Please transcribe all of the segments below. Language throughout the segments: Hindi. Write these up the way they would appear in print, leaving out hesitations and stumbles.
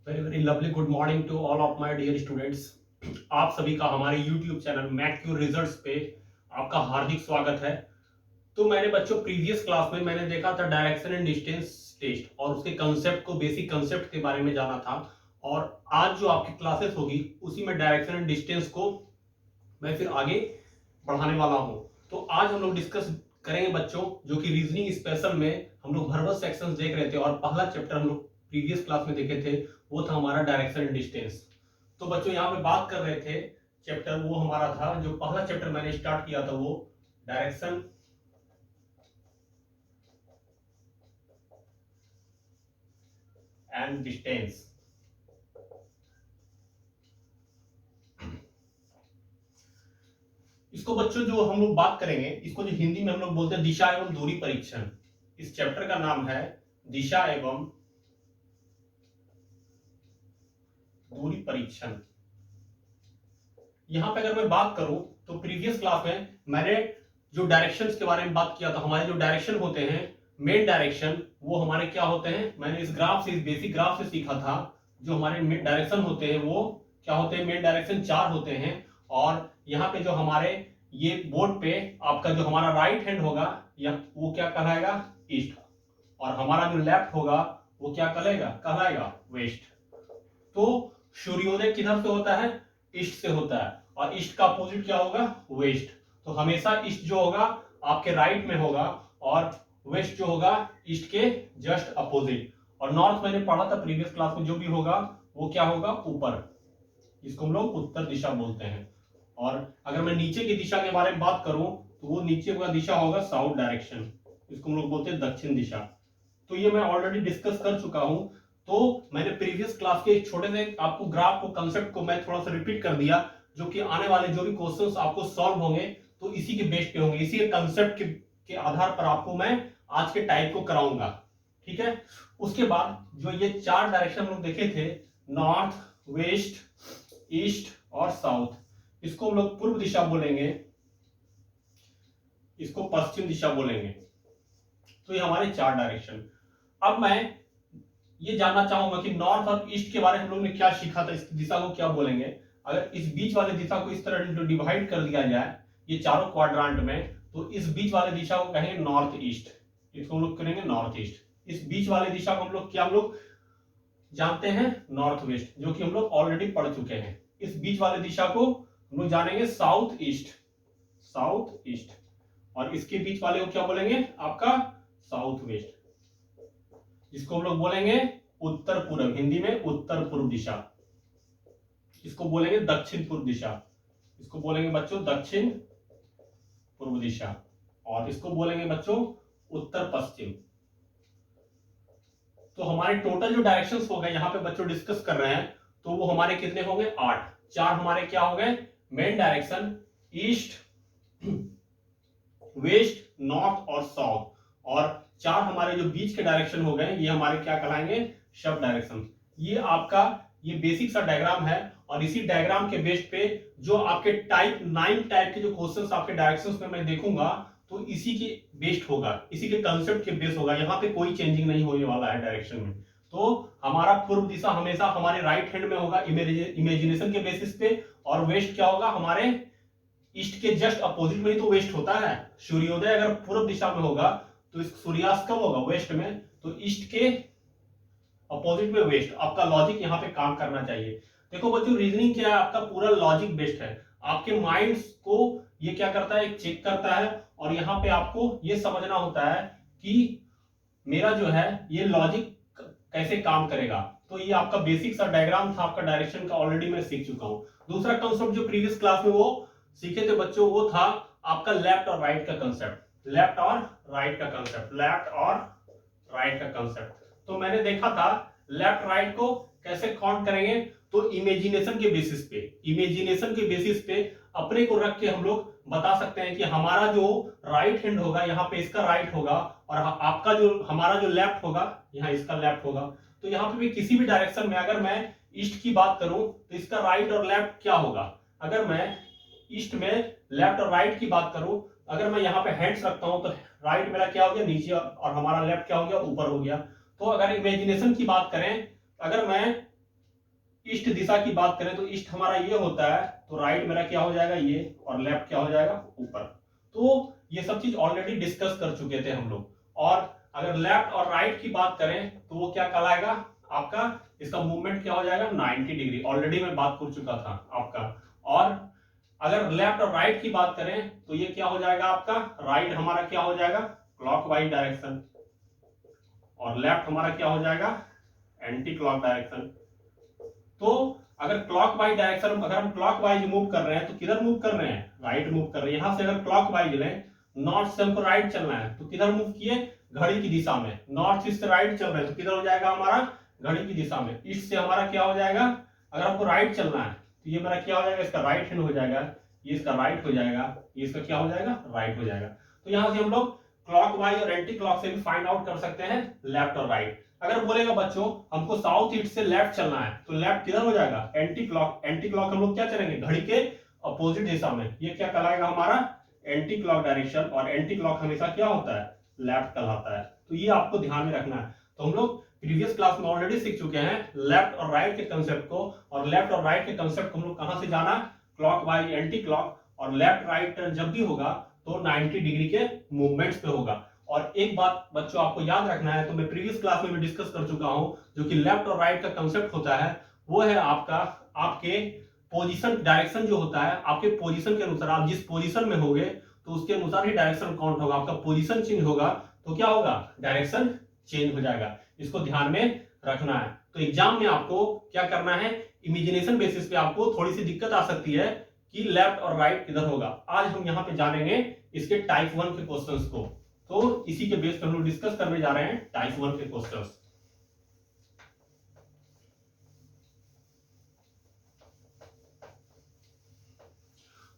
Very very lovely good morning to all of my dear students. आप सभी का हमारे यूट्यूब चैनल मैथ्यू रिजल्ट्स पे आपका हार्दिक स्वागत है। तो मैंने बच्चों प्रीवियस क्लास में मैंने देखा था डायरेक्शन एंड डिस्टेंस टेस्ट और उसके कंसेप्ट को बेसिक कंसेप्ट के बारे में जाना था। और आज जो आपकी क्लासेस होगी उसी में डायरेक्शन एंड डिस्टेंस को मैं फिर आगे बढ़ाने वाला हूँ। तो आज हम लोग डिस्कस करेंगे बच्चों, जो कि रीजनिंग स्पेशल में हम लोग वर्बल सेक्शंस देख रहे थे और पहला चैप्टर हम लोग प्रीवियस क्लास में देखे थे, वो था हमारा डायरेक्शन एंड डिस्टेंस। तो बच्चों यहाँ पे बात कर रहे थे चैप्टर, वो हमारा था जो पहला चैप्टर मैंने स्टार्ट किया था, वो डायरेक्शन एंड डिस्टेंस। इसको बच्चों जो हम लोग बात करेंगे, इसको जो हिंदी में हम लोग बोलते हैं दिशा एवं दूरी परीक्षण। इस चैप्टर का नाम है दिशा एवं दूरी परीक्षण। यहां पे अगर मैं बात करूं तो प्रीवियस क्लास में मैंने जो डायरेक्शंस के बारे में बात किया था। हमारे जो डायरेक्शन होते हैं, मेन डायरेक्शन, वो हमारे क्या होते हैं, मैंने इस ग्राफ से, इस बेसिक ग्राफ से सीखा था। जो हमारे डायरेक्शन होते हैं वो क्या होते हैं, मेन डायरेक्शन 4 होते हैं। और यहाँ पे जो हमारे ये बोर्ड पे आपका जो हमारा राइट हैंड होगा या वो क्या कहलाएगा, ईस्ट, और हमारा जो लेफ्ट होगा वो क्या कहलाएगा वेस्ट। तो सूर्योदय किधर से होता है, ईस्ट से होता है, और ईस्ट का अपोजिट क्या होगा, वेस्ट। तो हमेशा ईस्ट जो होगा आपके राइट में होगा और वेस्ट जो होगा ईस्ट के जस्ट अपोजिट। और नॉर्थ मैंने पढ़ा था प्रीवियस क्लास में, जो भी होगा वो क्या होगा, ऊपर। इसको हम लोग उत्तर दिशा बोलते हैं। और अगर मैं नीचे की दिशा के बारे में बात करूं तो वो नीचे का दिशा होगा साउथ डायरेक्शन, इसको हम लोग बोलते हैं दक्षिण दिशा। तो ये मैं ऑलरेडी डिस्कस कर चुका हूं। तो मैंने प्रीवियस क्लास के एक छोटे से आपको ग्राफ को, कंसेप्ट को मैं थोड़ा सा रिपीट कर दिया, जो कि आने वाले जो भी क्वेश्चंस आपको सॉल्व होंगे तो इसी के बेस पे होंगे, इसी कंसेप्ट के आधार पर आपको मैं आज के टाइप को कराऊंगा। ठीक है। उसके बाद जो ये 4 डायरेक्शन हम लोग देखे थे, नॉर्थ, वेस्ट, ईस्ट और साउथ, इसको हम लोग पूर्व दिशा बोलेंगे, इसको पश्चिम दिशा बोलेंगे। तो ये हमारे 4 डायरेक्शन। अब मैं ये जानना चाहूंगा कि नॉर्थ और ईस्ट के बारे में हम लोग ने क्या सीखा था, इस दिशा को क्या बोलेंगे। अगर इस बीच वाले दिशा को इस तरह डिवाइड कर दिया जाए ये चारों क्वाड्रांट में, तो इस बीच वाले दिशा को कहेंगे नॉर्थ ईस्ट, इसको हम लोग करेंगे नॉर्थ ईस्ट। इस बीच वाले दिशा को हम लोग क्या, हम लोग जानते हैं नॉर्थ वेस्ट, जो कि हम लोग ऑलरेडी पढ़ चुके हैं। इस बीच वाले दिशा को हम लोग जानेंगे साउथ ईस्ट, साउथ ईस्ट। और इसके बीच वाले को क्या बोलेंगे, आपका साउथ वेस्ट, जिसको हम लोग बोलेंगे उत्तर पूर्व, हिंदी में उत्तर पूर्व दिशा। इसको बोलेंगे दक्षिण पूर्व दिशा, इसको बोलेंगे बच्चों दक्षिण पूर्व दिशा। और इसको बोलेंगे बच्चों उत्तर पश्चिम। तो हमारे टोटल जो डायरेक्शंस हो गए यहाँ पे बच्चों डिस्कस कर रहे हैं, तो वो हमारे कितने हो गए, 8। 4 हमारे क्या हो गए, main direction, east, west, north और साउथ। और 4 हमारे जो बीच के डायरेक्शन हो गए, ये हमारे क्या कहलाएंगे, सब डायरेक्शन। ये आपका ये बेसिक सा डायग्राम है। और इसी डायग्राम के बेस पे जो आपके टाइप 9 टाइप के जो क्वेश्चंस आपके डायरेक्शंस में मैं देखूंगा, तो इसी के बेस्ड होगा, इसी के कंसेप्ट के बेस होगा। यहाँ पे कोई चेंजिंग नहीं होने वाला है डायरेक्शन में। तो हमारा पूर्व दिशा हमेशा हमारे राइट हैंड में होगा इमेजिनेशन के बेसिस पे, और वेस्ट क्या होगा, हमारे ईस्ट के जस्ट अपोजिट में ही तो वेस्ट होता है। सूर्योदय अगर पूर्व दिशा में होगा तो इस सूर्यास्त कब होगा, वेस्ट में। तो ईस्ट के अपोजिट में वेस्ट। आपका लॉजिक यहाँ पे काम करना चाहिए। देखो बच्चों, रीजनिंग क्या है, आपका पूरा लॉजिक बेस्ड है। आपके माइंड को ये क्या करता है, चेक करता है। और यहाँ पे आपको ये समझना होता है कि मेरा जो है ये लॉजिक कैसे काम करेगा। तो ये आपका बेसिक सा डायग्राम था आपका डायरेक्शन का, ऑलरेडी मैं सीख चुका हूँ। दूसरा कंसेप्ट जो प्रीवियस क्लास में वो सीखे थे बच्चों, वो था आपका लेफ्ट और राइट का कंसेप्ट, लेफ्ट और राइट का कंसेप्ट, लेफ्ट और राइट का कंसेप्ट। तो मैंने देखा था लेफ्ट राइट को कैसे काउंट करेंगे, तो इमेजिनेशन के बेसिस पे, इमेजिनेशन के बेसिस पे अपने को रख के हम लोग बता सकते हैं कि हमारा जो राइट हैंड होगा यहाँ पे इसका राइट होगा, और आपका जो हमारा जो लेफ्ट होगा यहाँ इसका लेफ्ट होगा। तो यहाँ पे भी किसी भी डायरेक्शन में अगर मैं ईस्ट की बात करूं तो इसका राइट और लेफ्ट क्या होगा। अगर मैं ईस्ट में लेफ्ट और राइट की बात करूं, अगर मैं यहाँ पे हैंड्स रखता हूं तो राइट मेरा क्या हो गया, नीचे, और हमारा लेफ्ट क्या हो गया, ऊपर हो गया। तो अगर इमेजिनेशन की बात करें, अगर मैं ईस्ट दिशा की बात करें तो ईस्ट हमारा ये होता है, तो राइट मेरा क्या हो जाएगा ये, और लेफ्ट क्या हो जाएगा ऊपर। तो ये सब चीज ऑलरेडी डिस्कस कर चुके थे हम लोग। और अगर लेफ्ट और राइट की बात करें तो वो क्या कहलाएगा आपका, इसका मूवमेंट क्या हो जाएगा 90 डिग्री, ऑलरेडी मैं बात कर चुका था आपका। और अगर लेफ्ट और राइट की बात करें तो ये क्या हो जाएगा आपका, राइट हमारा क्या हो जाएगा क्लॉकवाइज डायरेक्शन, और लेफ्ट हमारा क्या हो जाएगा एंटी क्लॉक डायरेक्शन। तो अगर क्लॉकवाइज डायरेक्शन, अगर हम क्लॉकवाइज मूव कर रहे हैं तो किधर मूव कर रहे हैं, राइट मूव कर रहे हैं। यहां से अगर क्लॉकवाइज लें, नॉर्थ से हमको राइट चलना है तो किधर मूव किए, घड़ी की दिशा में। नॉर्थ ईस्ट से राइट चल रहे हैं तो किधर हो जाएगा हमारा, घड़ी की दिशा में। ईस्ट से हमारा क्या हो जाएगा, अगर हमको राइट चलना है तो ये मेरा क्या हो जाएगा, इसका राइट हैंड हो जाएगा, ये इसका राइट हो जाएगा, ये इसका क्या हो जाएगा राइट हो जाएगा। तो यहां से हम लोग क्लॉकवाइज और एंटी क्लॉक से भी फाइंड आउट कर सकते हैं लेफ्ट और राइट। अगर बोलेगा बच्चों हमको साउथ ईस्ट से लेफ्ट चलना है तो लेफ्ट किधर हो जाएगा एंटी क्लॉक। एंटी क्लॉक हम लोग क्या चलेंगे, घड़ी के अपोजिट दिशा में। ये क्या कहलाएगा हमारा एंटी क्लॉक डायरेक्शन, और एंटी क्लॉक हमेशा क्या होता है लेफ्ट कहलाता है। तो ये आपको ध्यान में रखना है। तो हम लोग प्रीवियस क्लास में ऑलरेडी सीख चुके हैं लेफ्ट और राइट के कंसेप्ट को, और लेफ्ट और राइट के कंसेप्ट को हम लोग कहां से जाना, क्लॉकवाइज एंटी क्लॉक, और लेफ्ट राइट टर्न जब भी होगा तो 90 डिग्री के मूवमेंट्स पे होगा। और एक बात बच्चों आपको याद रखना है, तो मैं प्रीवियस क्लास में भी डिस्कस कर चुका हूं, जो कि लेफ्ट और राइट का कंसेप्ट होता है वो है आपका, आपके पोजीशन डायरेक्शन जो होता है, आपके पोजीशन के अनुसार, आप जिस पोजीशन में होगे तो उसके अनुसार ही डायरेक्शन काउंट होगा। आपका पोजीशन चेंज होगा तो क्या होगा, डायरेक्शन चेंज हो जाएगा। इसको ध्यान में रखना है। तो एग्जाम में आपको क्या करना है, इमेजिनेशन बेसिस पे आपको थोड़ी सी दिक्कत आ सकती है कि लेफ्ट और राइट किधर होगा। आज हम यहाँ पे जानेंगे इसके टाइप 1 के क्वेश्चंस को। तो इसी के बेस पर हम लोग डिस्कस करने जा रहे हैं टाइप 1 के क्वेश्चंस।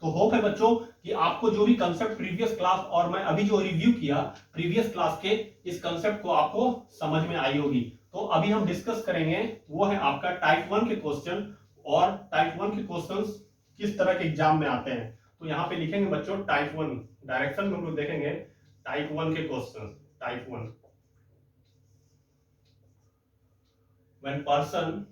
तो होप है बच्चों कि आपको जो भी कंसेप्ट प्रीवियस क्लास और मैं अभी जो रिव्यू किया प्रीवियस क्लास के, इस कंसेप्ट को आपको समझ में आई होगी। तो अभी हम डिस्कस करेंगे वो है आपका टाइप 1 के क्वेश्चन, और टाइप 1 के क्वेश्चंस किस तरह के एग्जाम में आते हैं। तो यहाँ पे लिखेंगे बच्चों टाइप 1 डायरेक्शन में हम लोग देखेंगे टाइप 1 के question. Type 1, when person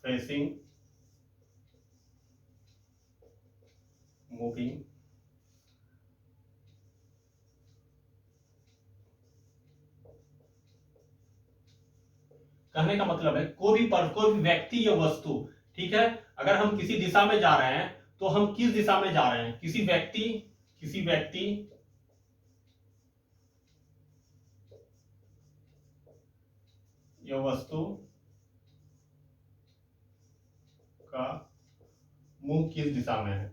facing moving कहने का मतलब है कोई भी व्यक्ति या वस्तु, ठीक है, अगर हम किसी दिशा में जा रहे हैं तो हम किस दिशा में जा रहे हैं, किसी व्यक्ति या वस्तु का मुंह किस दिशा में है।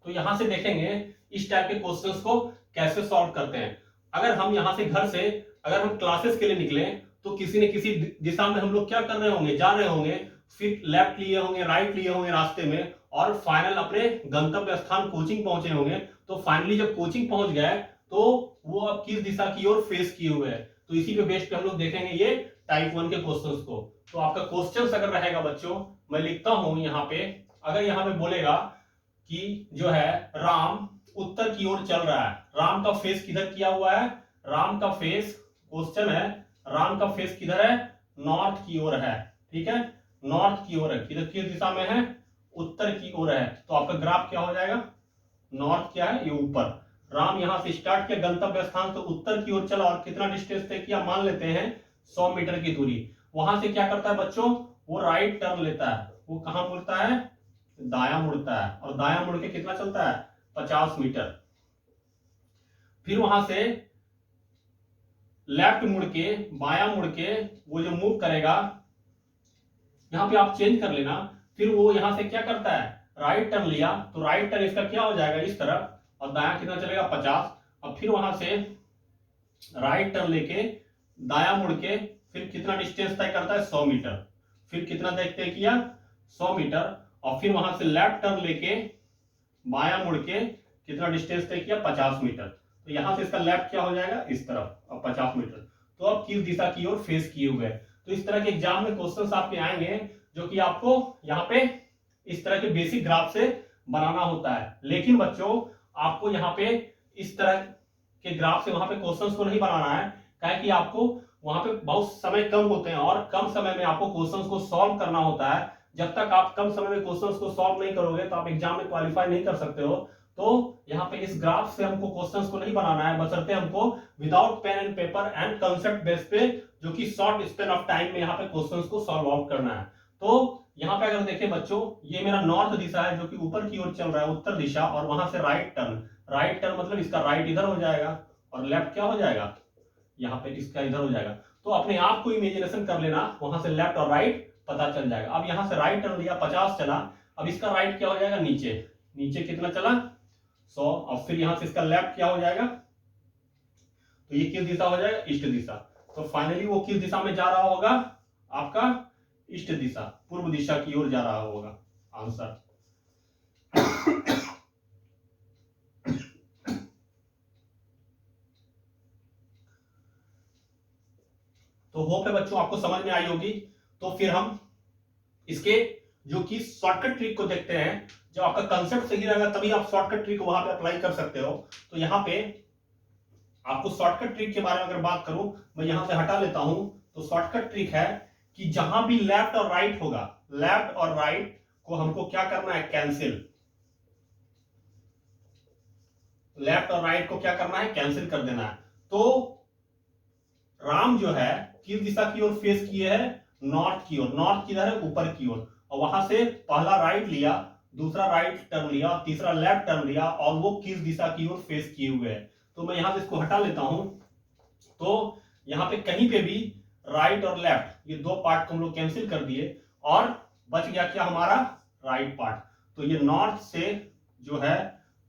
तो यहां से देखेंगे इस टाइप के क्वेश्चंस को कैसे सॉल्व करते हैं। अगर हम यहां से घर से अगर हम क्लासेस के लिए निकले तो किसी न किसी दिशा में हम लोग क्या कर रहे होंगे, जा रहे होंगे, फिर लेफ्ट लिए होंगे, राइट लिए होंगे रास्ते में, और फाइनल अपने गंतव्य स्थान कोचिंग पहुंचे होंगे। तो फाइनली जब कोचिंग पहुंच गए तो वो अब किस दिशा की ओर फेस किए हुए हैं। तो इसी पे बेस पे हम लोग देखेंगे ये टाइप 1 के क्वेश्चंस को। तो आपका क्वेश्चंस अगर रहेगा बच्चों, मैं लिखता हूं यहाँ पे, अगर यहाँ पे बोलेगा कि जो है राम उत्तर की ओर चल रहा है, राम का फेस किधर किया हुआ है, राम का फेस, क्वेश्चन है राम का फेस किधर है, नॉर्थ की ओर है, ठीक है, नॉर्थ की ओर है, किधर किस दिशा में है, उत्तर की ओर है। तो आपका ग्राफ क्या हो जाएगा, नॉर्थ क्या है, ये ऊपर। राम यहां से स्टार्ट किया गंतव्य स्थान तो उत्तर की ओर चला, और कितना डिस्टेंस तय किया, मान लेते हैं 100 मीटर की दूरी। वहां से क्या करता है बच्चों, वो राइट टर्न लेता है, वो कहां मुड़ता है, दाया मुड़ता है, और दाया मुड़ के कितना चलता है 50 मीटर। फिर वहां से लेफ्ट मुड़ के, बाया मुड़ के वो जो मूव करेगा, यहां पे आप चेंज कर लेना, फिर वो यहां से क्या करता है, राइट टर्न लिया, तो राइट टर्न इसका क्या हो जाएगा इस तरफ, और दाया कितना चलेगा 50। और फिर वहां से राइट टर्न लेके दाया मुड़ के फिर कितना डिस्टेंस तय करता है 100 मीटर। फिर कितना तय किया 100 मीटर, और फिर वहां से लेफ्ट टर्न लेके बाया मुड़ के कितना डिस्टेंस तय किया 50 मीटर। तो यहां से इसका लेफ्ट क्या हो जाएगा इस तरफ, और 50 मीटर। तो अब किस दिशा की ओर फेस किए हुए हैं। तो इस तरह के एग्जाम में क्वेश्चंस आपके आएंगे जो कि आपको यहाँ पे इस तरह के बेसिक ग्राफ से बनाना होता है। लेकिन बच्चों आपको यहाँ पे इस तरह के ग्राफ से वहां पे क्वेश्चंस को नहीं बनाना है, क्या कि आपको वहां पे बहुत समय कम होते हैं और कम समय में आपको क्वेश्चंस को सॉल्व करना होता है। जब तक आप कम समय में क्वेश्चंस को सॉल्व नहीं करोगे तो आप एग्जाम में क्वालिफाई नहीं कर सकते हो। तो यहाँ पे इस ग्राफ से हमको क्वेश्चंस को नहीं बनाना है, बशर्ते हमको without pen and paper and concept base पे, जो कि शॉर्ट स्पेन ऑफ टाइम में यहाँ पे क्वेश्चंस को सॉल्व आउट करना है। तो यहाँ पे अगर देखें बच्चों, ये मेरा नॉर्थ दिशा है जो कि ऊपर की ओर चल रहा है, उत्तर दिशा, और वहां से राइट टर्न। राइट टर्न मतलब इसका राइट इधर हो जाएगा और लेफ्ट क्या हो जाएगा, यहाँ पे इसका इधर हो जाएगा। तो अपने आप को इमेजिनेशन कर लेना, वहां से लेफ्ट और राइट पता चल जाएगा। अब यहाँ से राइट टर्न लिया, 50 चला, अब इसका राइट क्या हो जाएगा, नीचे। नीचे कितना चला, 100। और फिर यहाँ से इसका लेफ्ट क्या हो जाएगा, तो ये किस दिशा हो जाएगा, ईस्ट दिशा। तो फाइनली वो किस दिशा में जा रहा होगा, आपका ईस्ट दिशा, पूर्व दिशा की ओर जा रहा होगा आंसर। तो होप है बच्चों आपको समझ में आई होगी। तो फिर हम इसके जो कि शॉर्टकट ट्रिक को देखते हैं। जब आपका कंसेप्ट सही रहेगा तभी आप शॉर्टकट ट्रिक वहां पे अप्लाई कर सकते हो। तो यहाँ पे आपको शॉर्टकट ट्रिक के बारे में अगर बात करूं, मैं यहां से हटा लेता हूं। तो शॉर्टकट ट्रिक है कि जहां भी लेफ्ट और राइट होगा, लेफ्ट और राइट को हमको क्या करना है, कैंसिल। लेफ्ट और राइट को क्या करना है, कैंसिल कर देना है। तो राम जो है किस दिशा की ओर फेस किए है, नॉर्थ की ओर। नॉर्थ किधर है, ऊपर की ओर। और वहां से पहला राइट लिया, दूसरा राइट टर्न लिया, तीसरा लेफ्ट टर्न लिया, और वो किस दिशा की ओर फेस किए हुए है। तो मैं यहां से इसको हटा लेता हूं। तो यहां पे कहीं पे भी राइट और लेफ्ट, ये दो पार्ट को हम लोग कैंसिल कर दिए, और बच गया क्या हमारा, राइट पार्ट। तो ये नॉर्थ से जो है,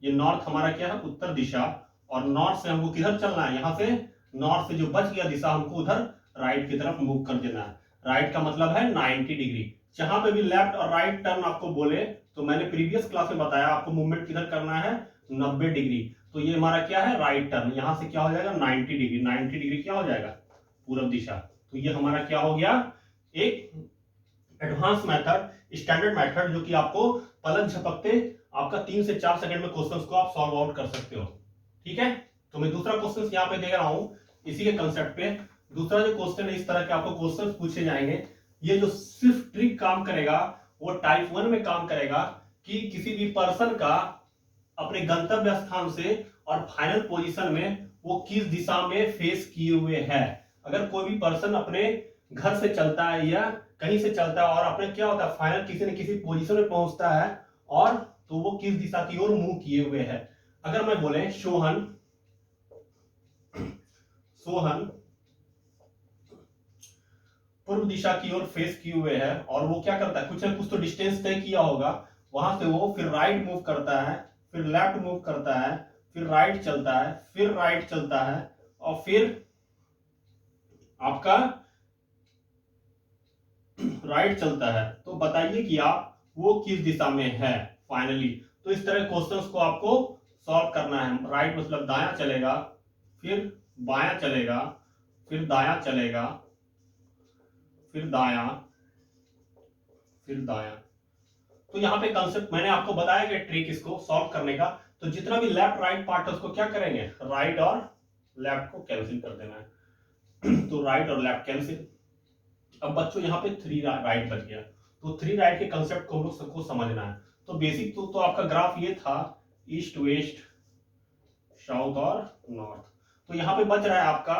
ये नॉर्थ हमारा क्या है, उत्तर दिशा। और नॉर्थ से हमको किधर चलना है, यहां से नॉर्थ से जो बच गया दिशा हमको उधर राइट की तरफ मूव कर देना है। राइट का मतलब है 90 डिग्री। जहां पे भी लेफ्ट और राइट टर्न आपको बोले, तो मैंने प्रीवियस क्लास में बताया आपको मूवमेंट किधर करना है, 90 डिग्री। तो ये हमारा क्या है, राइट टर्न। यहां से क्या हो जाएगा, 90 डिग्री। 90 डिग्री क्या हो जाएगा, पूर्व दिशा। तो ये हमारा क्या हो गया, एक एडवांस मेथड, स्टैंडर्ड मेथड, जो कि आपको पलक झपकते आपका 3 से 4 सेकंड में क्वेश्चंस को आप सॉल्व आउट कर सकते हो। ठीक है। तो मैं दूसरा क्वेश्चन यहाँ पे देख रहा हूं इसी के कंसेप्ट पे। दूसरा जो क्वेश्चन है, इस तरह के आपको क्वेश्चन पूछे जाएंगे। ये जो सिर्फ ट्रिक काम करेगा वो टाइप 1 में काम करेगा, कि किसी भी पर्सन का अपने गंतव्य स्थान से और फाइनल पोजीशन में वो किस दिशा में फेस किए हुए है। अगर कोई भी पर्सन अपने घर से चलता है या कहीं से चलता है और अपने क्या होता है, फाइनल किसी न किसी पोजीशन में पहुंचता है, और तो वो किस दिशा की ओर मूव किए हुए है। अगर मैं बोले सोहन पूर्व दिशा की ओर फेस किए हुए है, और वो क्या करता है, कुछ ना कुछ तो डिस्टेंस तय किया होगा, वहां से वो फिर राइट मूव करता है, फिर लेफ्ट मूव करता है, फिर राइट चलता है, फिर राइट चलता है, और फिर आपका राइट चलता है। तो बताइए कि आप वो किस दिशा में है फाइनली। तो इस तरह क्वेश्चंस को आपको सॉल्व करना है। राइट मतलब दायां चलेगा, फिर बायां चलेगा, फिर दायां चलेगा, फिर दायां, फिर दायां। तो यहाँ पे कंसेप्ट मैंने आपको बताया कि ट्रिक इसको सॉल्व करने का। तो जितना भी लेफ्ट राइट पार्ट है उसको क्या करेंगे, राइट और लेफ्ट को कैंसिल कर देना है। तो राइट और लेफ्ट कैंसिल। अब बच्चों यहाँ पे 3 राइट बच गया। तो 3 राइट के कंसेप्ट को हम लोग सबको समझना है। तो बेसिक तो आपका ग्राफ ये था, ईस्ट वेस्ट साउथ और नॉर्थ। तो यहाँ पे बच रहा है आपका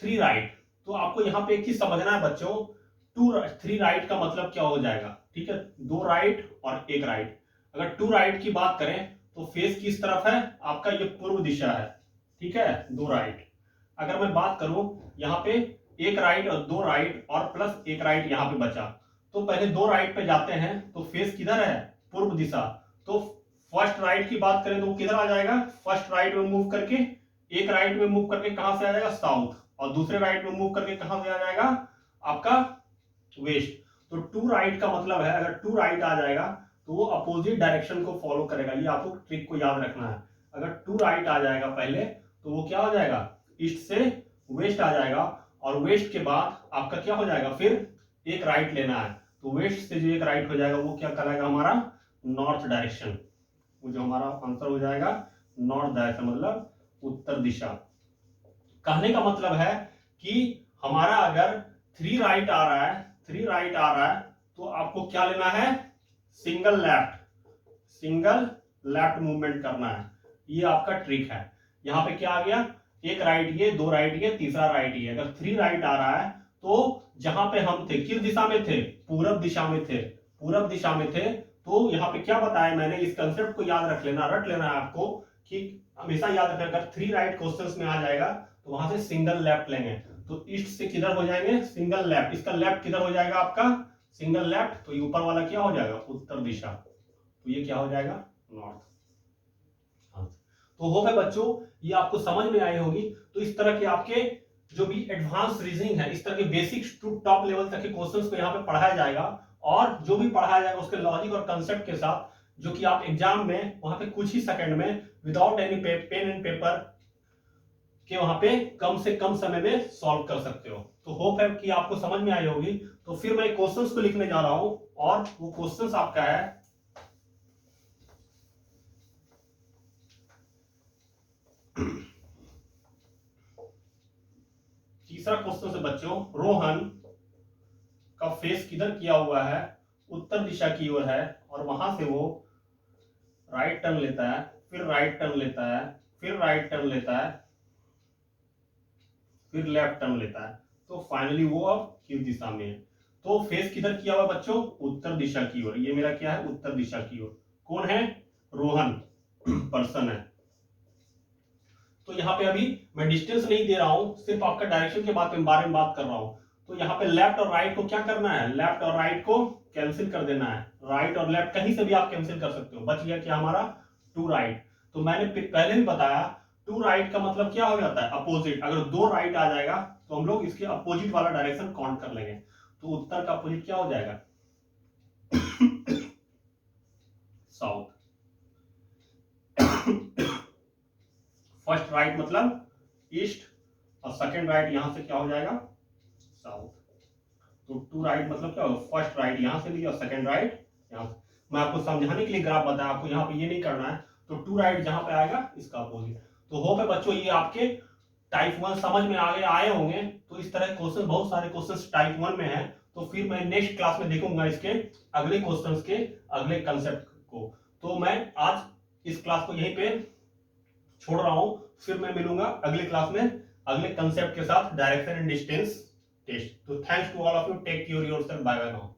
3 राइट। तो आपको यहाँ पे एक चीज समझना है बच्चों, 3 राइट का मतलब क्या हो जाएगा, ठीक है, 2 राइट और 1 राइट। अगर 2 राइट की बात करें तो फेस किस तरफ है, आपका ये पूर्व दिशा है, ठीक है, 2 राइट। अगर मैं बात करूं यहाँ पे 1 राइट और 2 राइट और प्लस 1 राइट यहाँ पे बचा, तो पहले 2 राइट पे जाते हैं। तो फेस किधर है, पूर्व दिशा। तो फर्स्ट राइट की बात करें तो वो किधर आ जाएगा, फर्स्ट राइट में मूव करके, 1 राइट में मूव करके कहां से आ जाएगा, साउथ, और दूसरे राइट में मूव करके कहां से आ जाएगा, आपका वेस्ट। तो 2 राइट का मतलब है, अगर 2 राइट आ जाएगा तो वो अपोजिट डायरेक्शन को फॉलो करेगा। ये आपको ट्रिक को याद रखना है। अगर 2 राइट आ जाएगा पहले, तो वो क्या हो जाएगा, ईस्ट से वेस्ट आ जाएगा, और वेस्ट के बाद आपका क्या हो जाएगा, फिर 1 राइट लेना है। तो वेस्ट से जो एक राइट हो जाएगा वो क्या कहलाएगा हमारा नॉर्थ डायरेक्शन। वो जो हमारा आंसर हो जाएगा नॉर्थ डायरेक्शन मतलब उत्तर दिशा। कहने का मतलब है कि हमारा अगर 3 राइट आ रहा है, 3 राइट आ रहा है तो आपको क्या लेना है, सिंगल लेफ्ट मूवमेंट करना है। ये आपका ट्रिक है। यहां पे क्या आ गया, एक राइट ये, 2 राइट ये, तीसरा राइट ये। अगर 3 राइट आ रहा है तो जहां पे हम थे किस दिशा में थे, पूरब दिशा में थे, पूरब दिशा में थे। तो यहाँ पे क्या बताया मैंने, इस कंसेप्ट को याद रख लेना, रट लेना है आपको कि हमेशा याद रखना, अगर 3 राइट क्वेश्चंस में आ जाएगा तो वहां से सिंगल लेफ्ट लेंगे। तो ईस्ट से किधर हो जाएंगे, सिंगल लेफ्ट। इसका लेफ्ट किधर हो जाएगा आपका, सिंगल लेफ्ट। तो ये ऊपर वाला क्या हो जाएगा, उत्तर दिशा। तो ये क्या हो जाएगा, नॉर्थ। हाँ, तो होप है बच्चों ये आपको समझ में आई होगी। तो इस तरह के आपके जो भी एडवांस रीजनिंग है, इस तरह के बेसिक्स टू टॉप लेवल तक के क्वेश्चंस को यहाँ पे पढ़ाया जाएगा। और जो भी पढ़ाया जाएगा उसके लॉजिक और कंसेप्ट के साथ, जो कि आप एग्जाम में वहां पे कुछ ही सेकंड में without any pen and paper के वहां पे कम से कम समय में सॉल्व कर सकते हो। तो होप है कि आपको समझ में आई होगी। तो फिर मैं क्वेश्चंस को लिखने जा रहा हूं और वो क्वेश्चंस आपका है तीसरा क्वेश्चन से बच्चों, रोहन का फेस किधर किया हुआ है, उत्तर दिशा की ओर है, और वहां से वो राइट टर्न लेता है, फिर राइट टर्न लेता है, फिर राइट टर्न लेता है, फिर लेफ्ट टर्न लेता है। तो फाइनली वो अब किस दिशा में है। तो फेस किधर किया हुआ बच्चों, उत्तर दिशा की ओर। ये मेरा क्या है, उत्तर दिशा की ओर। कौन है, रोहन पर्सन है। तो यहाँ पे अभी मैं डिस्टेंस नहीं दे रहा हूं, सिर्फ आपका डायरेक्शन के बारे में बात कर रहा हूं। तो यहाँ पे लेफ्ट और राइट को क्या करना है, लेफ्ट और राइट को कैंसिल कर देना है। राइट और लेफ्ट कहीं से भी आप कैंसिल कर सकते हो। बच गया क्या हमारा 2 राइट। तो मैंने पहले भी बताया 2 राइट का मतलब क्या हो जाता है, अपोजिट। अगर 2 राइट आ जाएगा तो हम लोग इसके अपोजिट वाला डायरेक्शन काउंट कर लेंगे। तो उत्तर का अपोजिट क्या हो जाएगा साउथ। फर्स्ट राइट मतलब ईस्ट और सेकंड राइट यहां से क्या हो जाएगा, साउथ। तो 2 राइट मतलब क्या होगा, फर्स्ट राइट यहां से लिया और सेकंड राइट यहां से। मैं आपको समझाने के लिए ग्राफ बताया, आपको यहाँ पे ये नहीं करना है। तो 2 राइट जहां पे आएगा इसका अपोजिट। तो होप है बच्चों ये आपके टाइप 1 समझ में आए होंगे। तो इस तरह क्वेश्चन, बहुत सारे क्वेश्चन टाइप 1 में है। तो फिर मैं नेक्स्ट क्लास में देखूंगा इसके अगले क्वेश्चन के अगले कंसेप्ट को। तो मैं आज इस क्लास को यहीं पे छोड़ रहा हूं। फिर मैं मिलूंगा अगले क्लास में अगले कंसेप्ट के साथ, डायरेक्शन एंड डिस्टेंस टेस्ट। तो thanks to all of you, take care yourself, bye bye now.